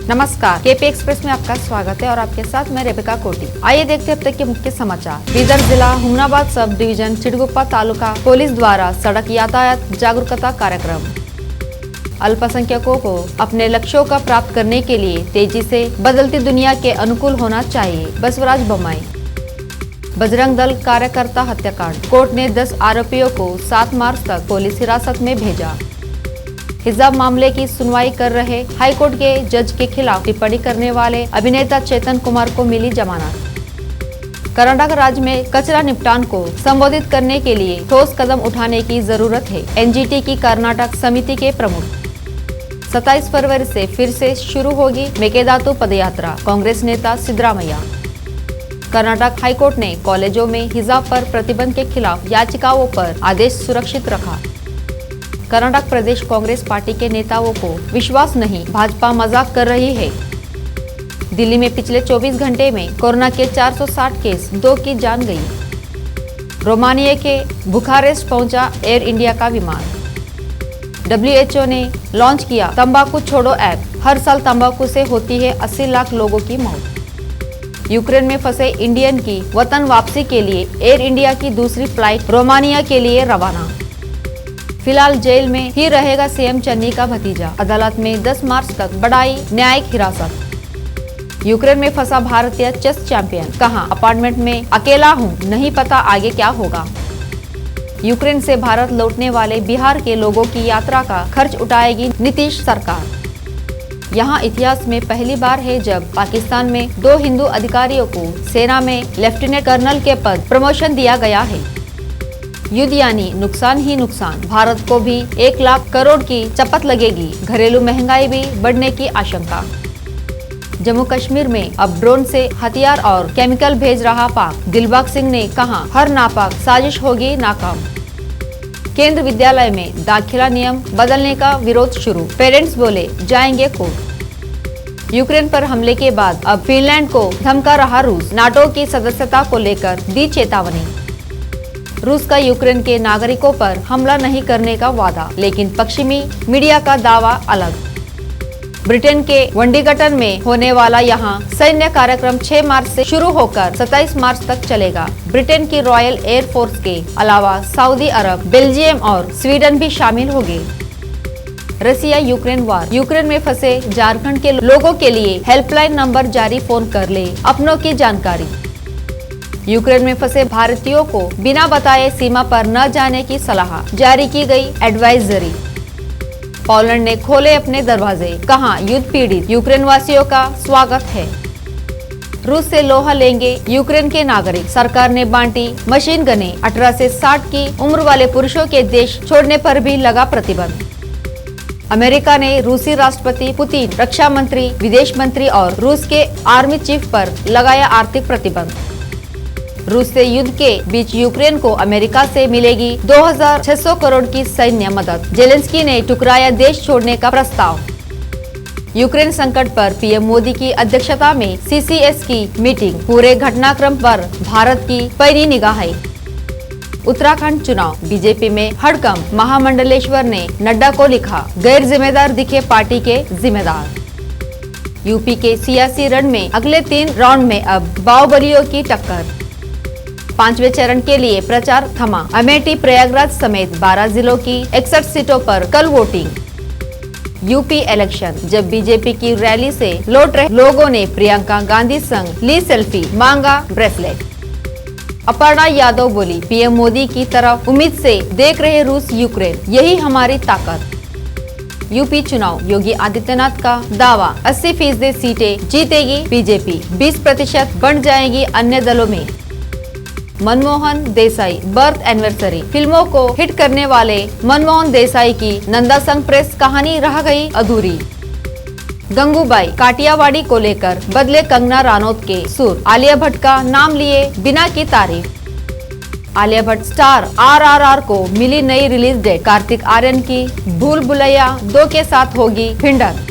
नमस्कार, KP express में आपका स्वागत है और आपके साथ मैं रेबिका कोटी। आइए देखते हैं अब तक के मुख्य समाचार। बीदर जिला Humnabad sub division Chidguppa taluka police द्वारा सड़क यातायात जागरूकता कार्यक्रम। अल्पसंख्यकों को अपने लक्ष्यों का प्राप्त करने के लिए तेजी से बदलती दुनिया के अनुकूल होना चाहिए, बसवराज बोम्मई। बजरंग दल कार्यकर्ता हत्याकांड, कोर्ट ने 10 आरोपियों को 7 मार्च तक पुलिस हिरासत में भेजा। हिजाब मामले की सुनवाई कर रहे हाईकोर्ट के जज के खिलाफ टिप्पणी करने वाले अभिनेता चेतन कुमार को मिली जमानत। कर्नाटक राज्य में कचरा निपटान को संबोधित करने के लिए ठोस कदम उठाने की जरूरत है, एनजीटी की कर्नाटक समिति के प्रमुख। 27 फरवरी से फिर से शुरू होगी मेकेदातु पदयात्रा, कांग्रेस नेता सिद्धरामैया। कर्नाटक हाईकोर्ट ने कॉलेजों में हिजाब पर प्रतिबंध के खिलाफ याचिकाओं पर आदेश सुरक्षित रखा। कर्नाटक प्रदेश कांग्रेस पार्टी के नेताओं को विश्वास नहीं, भाजपा मजाक कर रही है। दिल्ली में पिछले 24 घंटे में कोरोना के 460 केस, 2 की जान गई। रोमानिया के बुखारेस्ट पहुंचा एयर इंडिया का विमान। WHO ने लॉन्च किया तंबाकू छोड़ो ऐप, हर साल तंबाकू से होती है 80 लाख लोगों की मौत। यूक्रेन में फंसे इंडियन की वतन वापसी के लिए एयर इंडिया की दूसरी फ्लाइट रोमानिया के लिए रवाना। फिलहाल जेल में ही रहेगा सीएम चन्नी का भतीजा, अदालत में 10 मार्च तक बढ़ाई न्यायिक हिरासत। यूक्रेन में फंसा भारतीय चेस चैंपियन, कहा अपार्टमेंट में अकेला हूं, नहीं पता आगे क्या होगा। यूक्रेन से भारत लौटने वाले बिहार के लोगों की यात्रा का खर्च उठाएगी नीतीश सरकार। यहाँ इतिहास में पहली बार है जब पाकिस्तान में 2 हिंदू अधिकारियों को सेना में लेफ्टिनेंट कर्नल के पद प्रमोशन दिया गया है। युद्ध यानी नुकसान ही नुकसान, भारत को भी 1 लाख करोड़ की चपत लगेगी, घरेलू महंगाई भी बढ़ने की आशंका। जम्मू कश्मीर में अब ड्रोन से हथियार और केमिकल भेज रहा पाक, दिलबाग सिंह ने कहा हर नापाक साजिश होगी नाकाम। केंद्रीय विद्यालय में दाखिला नियम बदलने का विरोध शुरू, पेरेंट्स बोले जाएंगे कोर्ट। यूक्रेन पर हमले के बाद अब फिनलैंड को धमका रहा रूस, नाटो की सदस्यता को लेकर दी चेतावनी। रूस का यूक्रेन के नागरिकों पर हमला नहीं करने का वादा, लेकिन पश्चिमी मीडिया का दावा अलग। ब्रिटेन के वंडीगटन में होने वाला यहां सैन्य कार्यक्रम 6 मार्च से शुरू होकर 27 मार्च तक चलेगा। ब्रिटेन की रॉयल एयर फोर्स के अलावा सऊदी अरब, बेल्जियम और स्वीडन भी शामिल होंगे। रसिया यूक्रेन वार, यूक्रेन में फंसे झारखंड के लोगों के लिए हेल्पलाइन नंबर जारी, फोन कर ले अपनों की जानकारी। यूक्रेन में फंसे भारतीयों को बिना बताए सीमा पर न जाने की सलाह, जारी की गई एडवाइजरी। पोलैंड ने खोले अपने दरवाजे, कहा युद्ध पीड़ित यूक्रेन वासियों का स्वागत है। रूस से लोहा लेंगे यूक्रेन के नागरिक, सरकार ने बांटी मशीन गने। 18 से 60 की उम्र वाले पुरुषों के देश छोड़ने पर भी लगा प्रतिबंध। अमेरिका ने रूसी राष्ट्रपति पुतिन, रक्षा मंत्री, विदेश मंत्री और रूस के आर्मी चीफ पर लगाया आर्थिक प्रतिबंध। रूस से युद्ध के बीच यूक्रेन को अमेरिका से मिलेगी 2600 करोड़ की सैन्य मदद, जेलेंस्की ने ठुकराया देश छोड़ने का प्रस्ताव। यूक्रेन संकट पर पीएम मोदी की अध्यक्षता में CCS की मीटिंग, पूरे घटनाक्रम पर भारत की पैनी निगाहें। उत्तराखंड चुनाव, बीजेपी में हड़कंप, महामंडलेश्वर ने नड्डा को लिखा गैर जिम्मेदार दिखे पार्टी के जिम्मेदार। यूपी के सियासी रण में अगले 3 राउंड में अब बाहुबलियों की टक्कर। 5वें चरण के लिए प्रचार थमा, अमेठी, प्रयागराज समेत 12 जिलों की 61 सीटों पर कल वोटिंग। यूपी इलेक्शन, जब बीजेपी की रैली से लौट रहे लोगों ने प्रियंका गांधी संग ली सेल्फी, मांगा ब्रेसलेट। अपर्णा यादव बोली पीएम मोदी की तरफ उम्मीद से देख रहे रूस यूक्रेन, यही हमारी ताकत। यूपी चुनाव, योगी आदित्यनाथ का दावा 80% सीटें जीतेगी बीजेपी, 20% बढ़ जाएगी अन्य दलों में। मनमोहन देसाई बर्थ एनिवर्सरी, फिल्मों को हिट करने वाले मनमोहन देसाई की नंदा संग प्रेस कहानी रह गई अधूरी। गंगूबाई काटियावाड़ी को लेकर बदले कंगना रानौत के सुर, आलिया भट्ट का नाम लिए बिना की तारीफ। आलिया भट्ट स्टार RRR को मिली नई रिलीज डेट, कार्तिक आर्यन की भूल भुलैया 2 के साथ होगी भिंडर।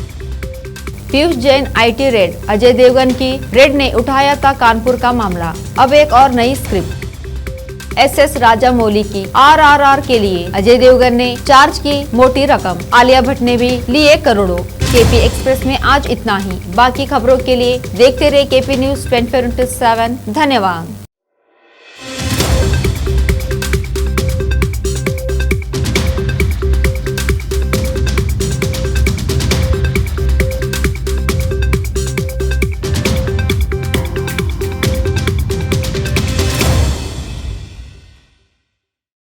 पीयूष जैन IT रेड, अजय देवगन की रेड ने उठाया था कानपुर का मामला, अब एक और नई स्क्रिप्ट। SS राजामौली की RRR के लिए अजय देवगन ने चार्ज की मोटी रकम, आलिया भट्ट ने भी लिए करोड़ों। केपी एक्सप्रेस में आज इतना ही। बाकी खबरों के लिए देखते रहे केपी न्यूज 24/7। धन्यवाद।